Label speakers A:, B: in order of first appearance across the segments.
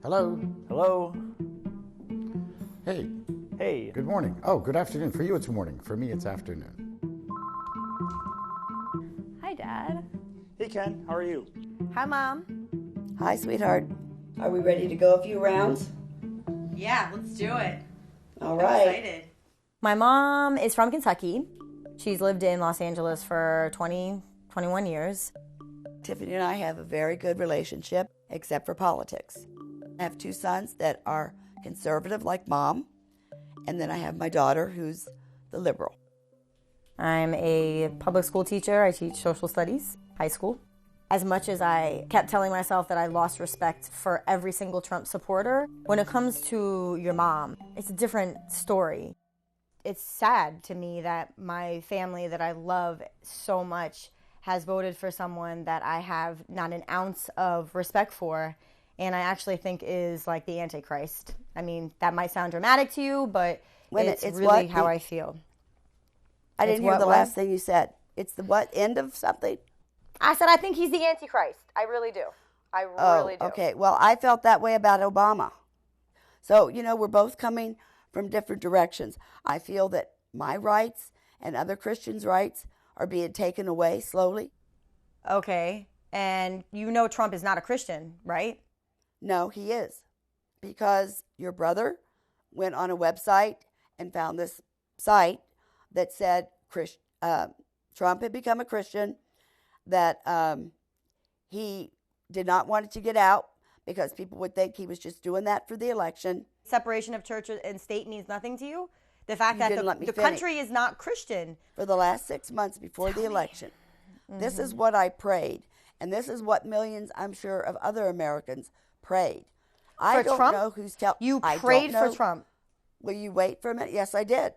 A: Hello.
B: Hello.
A: Hey.
B: Hey.
A: Good morning. Oh, good afternoon. For you, it's morning. For me, it's afternoon.
C: Hi, Dad.
B: Hey, Ken. How are you?
C: Hi, Mom.
D: Hi, sweetheart. Are we ready to go a few rounds?
C: Yeah, let's do it.
D: All
C: I'm
D: right.
C: excited. My mom is from Kentucky. She's lived in Los Angeles for 21 years.
D: Tiffany and I have a very good relationship, except for politics. I have two sons that are conservative like Mom, and then I have my daughter who's the liberal.
C: I'm a public school teacher. I teach social studies, high school. As much as I kept telling myself that I lost respect for every single Trump supporter, when it comes to your mom, it's a different story. It's sad to me that my family that I love so much has voted for someone that I have not an ounce of respect for, and I actually think is like the Antichrist. I mean, that might sound dramatic to you, but it's really how I feel.
D: I didn't hear the last thing you said. It's the what? End of something?
C: I said I think he's the Antichrist. I really do. I really do.
D: Okay. Well, I felt that way about Obama. So, we're both coming from different directions. I feel that my rights and other Christians' rights are being taken away slowly.
C: Okay. And Trump is not a Christian, right?
D: No, he is. Because your brother went on a website and found this site that said Trump had become a Christian, that he did not want it to get out because people would think he was just doing that for the election.
C: Separation of church and state means nothing to you? The fact that the country is not Christian.
D: For the last 6 months before the election, this is what I prayed. And this is what millions, I'm sure, of other Americans prayed. I don't know who's telling.
C: You prayed for Trump.
D: Will you wait for a minute? Yes, I did.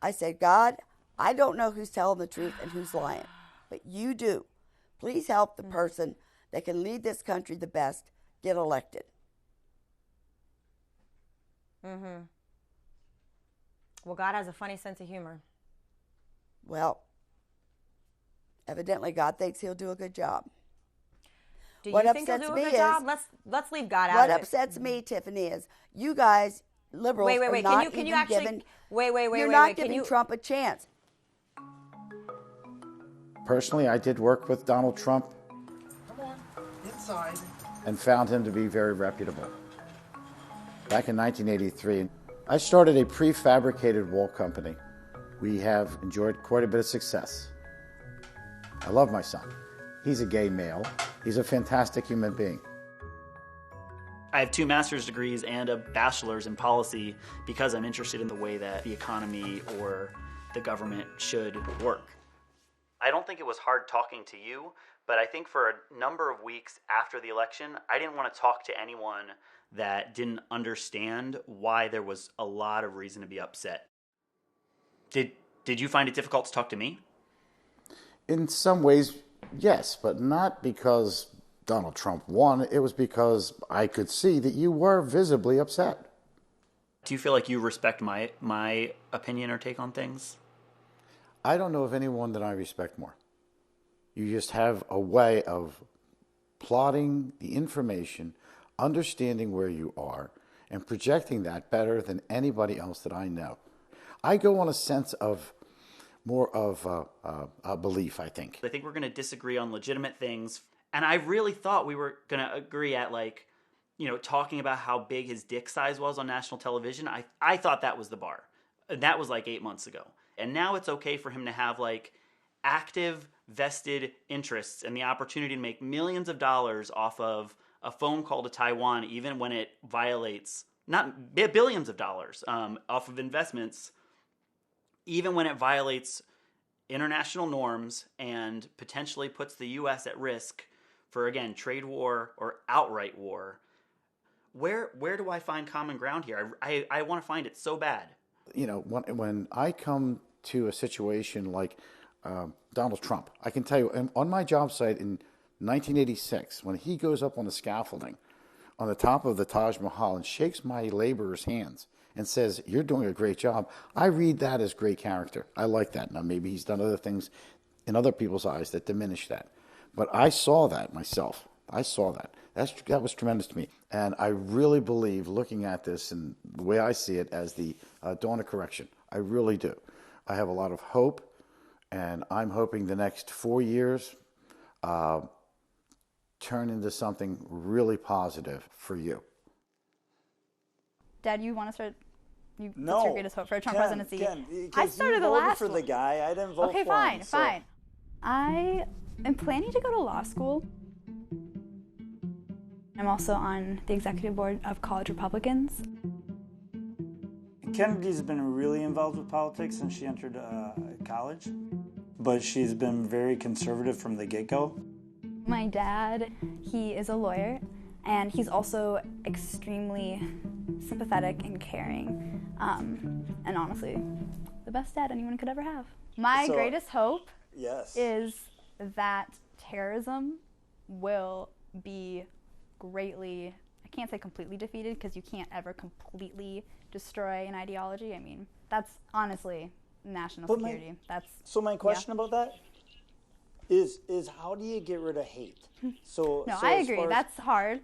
D: I said, God, I don't know who's telling the truth and who's lying, but you do. Please help the person that can lead this country the best get elected.
C: Mm-hmm. Well, God has a funny sense of humor.
D: Well, evidently God thinks he'll do a good job.
C: Do you think he'll do a good job? Let's leave God out of it.
D: What upsets me, Tiffany, is you guys, liberals, are not giving Trump a chance.
A: Personally, I did work with Donald Trump.
E: Come on, inside.
A: And found him to be very reputable. Back in 1983, I started a prefabricated wall company. We have enjoyed quite a bit of success. I love my son. He's a gay male. He's a fantastic human being.
B: I have 2 master's degrees and a bachelor's in policy because I'm interested in the way that the economy or the government should work. I don't think it was hard talking to you, but I think for a number of weeks after the election, I didn't want to talk to anyone that didn't understand why there was a lot of reason to be upset. Did you find it difficult to talk to me?
A: In some ways, yes, but not because Donald Trump won. It was because I could see that you were visibly upset.
B: Do you feel like you respect my opinion or take on things?
A: I don't know of anyone that I respect more. You just have a way of plotting the information, understanding where you are, and projecting that better than anybody else that I know. I go on a sense of more of a belief, I think.
B: I think we're going to disagree on legitimate things. And I really thought we were going to agree at talking about how big his dick size was on national television. I thought that was the bar. That was like 8 months ago. And now it's okay for him to have active vested interests and the opportunity to make millions of dollars off of a phone call to Taiwan, even when it violates, not billions of dollars off of investments, even when it violates international norms and potentially puts the U.S. at risk for, again, trade war or outright war. Where do I find common ground here? I want to find it so bad.
A: When I come to a situation like Donald Trump, I can tell you, on my job site in 1986, when he goes up on the scaffolding on the top of the Taj Mahal and shakes my laborers' hands and says, you're doing a great job, I read that as great character. I like that. Now, maybe he's done other things in other people's eyes that diminish that. But I saw that myself. I saw that. That was tremendous to me. And I really believe, looking at this and the way I see it, as the dawn of correction. I really do. I have a lot of hope, and I'm hoping the next 4 years turn into something really positive for you.
F: Dad, you want to start?
G: No.
F: What's your greatest hope for a Trump presidency?
G: I
F: started the last
G: for
F: one.
G: the guy. I didn't vote
F: Okay,
G: for
F: fine,
G: him. So.
F: fine. I am planning to go to law school. I'm also on the executive board of College Republicans.
G: Kennedy's been really involved with politics since she entered college, but she's been very conservative from the get-go.
F: My dad, he is a lawyer, and he's also extremely sympathetic and caring, and honestly, the best dad anyone could ever have. My greatest hope is that terrorism will be greatly, I can't say completely defeated, because you can't ever completely destroy an ideology. I mean, that's honestly national security.
G: So my question about that is how do you get rid of hate? So
F: I agree. That's hard.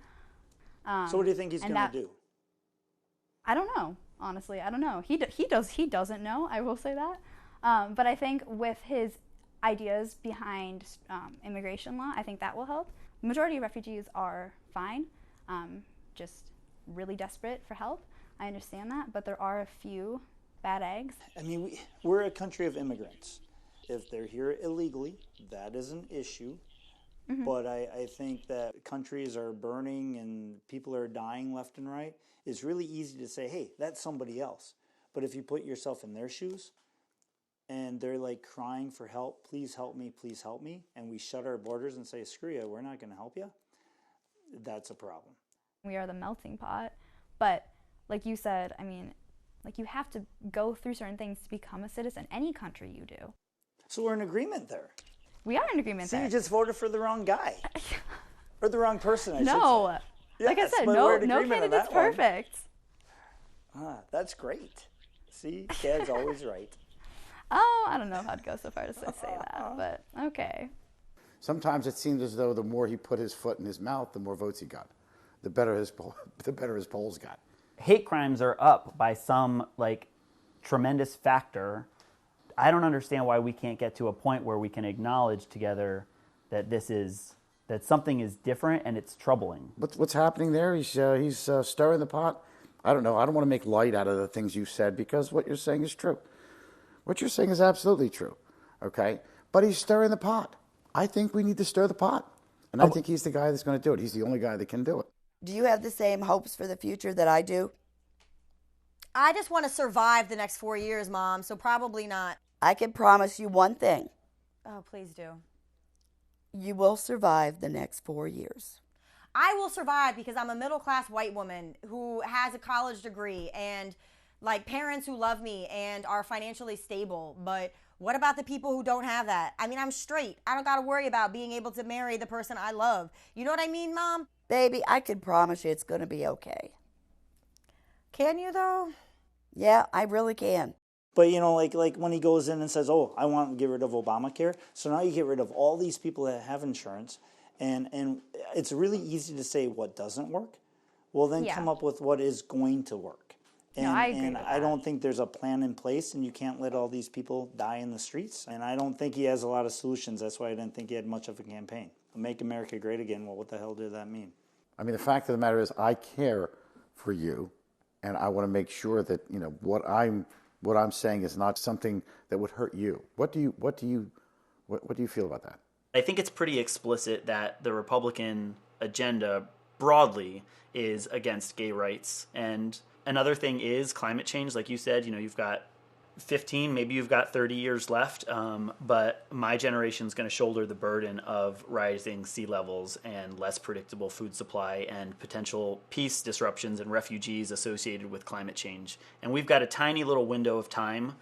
G: So what do you think he's going to do?
F: I don't know. Honestly, I don't know. He doesn't know. I will say that. But I think with his ideas behind immigration law, I think that will help. The majority of refugees are fine, just really desperate for help. I understand that, but there are a few bad eggs.
G: I mean, we're a country of immigrants. If they're here illegally, that is an issue. Mm-hmm. But I think that countries are burning and people are dying left and right. It's really easy to say, hey, that's somebody else. But if you put yourself in their shoes and they're like crying for help, please help me, and we shut our borders and say, screw you, we're not going to help you, that's a problem.
F: We are the melting pot. But like you said, I mean, like you have to go through certain things to become a citizen. Any country you do.
G: So we're in agreement there.
F: We are in agreement there.
G: So you just voted for the wrong guy. Or the wrong person, I should say.
F: No. Like I said, no candidate's perfect.
G: That's great. See, Dad's always right.
F: Oh, I don't know if I'd go so far to say that, but okay.
A: Sometimes it seemed as though the more he put his foot in his mouth, the more votes he got. The better his polls got.
B: Hate crimes are up by some tremendous factor. I don't understand why we can't get to a point where we can acknowledge together that that something is different and it's troubling.
A: What's happening there? He's stirring the pot. I don't know. I don't want to make light out of the things you said, because what you're saying is true. What you're saying is absolutely true. Okay, but he's stirring the pot. I think we need to stir the pot, and I think he's the guy that's going to do it. He's the only guy that can do it.
D: Do you have the same hopes for the future that I do?
C: I just want to survive the next 4 years, Mom, so probably not.
D: I can promise you one thing.
C: Oh, please do.
D: You will survive the next 4 years.
C: I will survive because I'm a middle-class white woman who has a college degree and parents who love me and are financially stable. But what about the people who don't have that? I mean, I'm straight. I don't got to worry about being able to marry the person I love. You know what I mean, Mom?
D: Baby, I can promise you it's going to be okay.
C: Can you, though?
D: Yeah, I really can.
G: But, like when he goes in and says, oh, I want to get rid of Obamacare. So now you get rid of all these people that have insurance. And it's really easy to say what doesn't work. Well, then come up with what is going to work. And,
F: I agree with that.
G: I don't think there's a plan in place, and you can't let all these people die in the streets. And I don't think he has a lot of solutions. That's why I didn't think he had much of a campaign. Make America Great Again, well, what the hell did that mean?
A: I mean, the fact of the matter is I care for you, and I want to make sure that, what I'm saying is not something that would hurt you. What do you feel about that?
B: I think it's pretty explicit that the Republican agenda broadly is against gay rights. And another thing is climate change. Like you said, you've got 15, maybe you've got 30 years left. But my generation's going to shoulder the burden of rising sea levels and less predictable food supply and potential peace disruptions and refugees associated with climate change. And we've got a tiny little window of time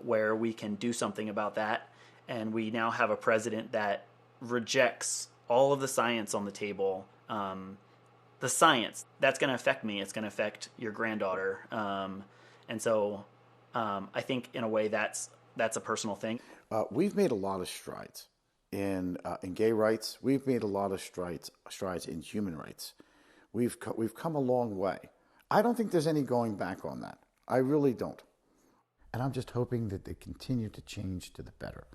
B: where we can do something about that. And we now have a president that rejects all of the science on the table. The science, that's going to affect me. It's going to affect your granddaughter. And so I think in a way that's a personal thing.
A: We've made a lot of strides in gay rights. We've made a lot of strides in human rights. We've come a long way. I don't think there's any going back on that. I really don't. And I'm just hoping that they continue to change to the better.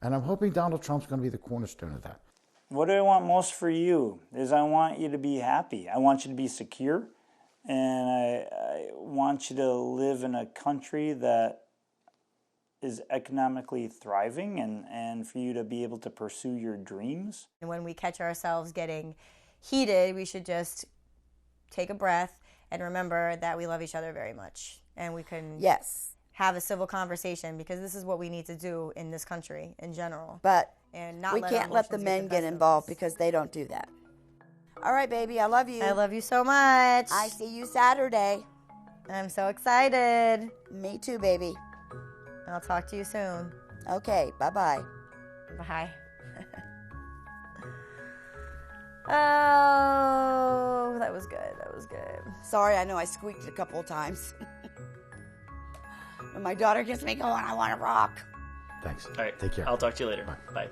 A: And I'm hoping Donald Trump's going to be the cornerstone of that.
G: What do I want most for you is I want you to be happy. I want you to be secure. And I want you to live in a country that is economically thriving and for you to be able to pursue your dreams.
C: And when we catch ourselves getting heated, we should just take a breath and remember that we love each other very much. And we can have a civil conversation, because this is what we need to do in this country in general.
D: But
C: and not
D: we can't let the men get involved because they don't do that. All right, baby, I love you.
C: I love you so much.
D: I see you Saturday.
C: I'm so excited.
D: Me too, baby.
C: I'll talk to you soon.
D: Okay, bye-bye.
C: Bye. Oh, that was good. That was good.
D: Sorry, I know I squeaked a couple of times. When my daughter gets me going, I want to rock.
A: Thanks.
B: All right.
A: Take care.
B: I'll talk to you later. Bye.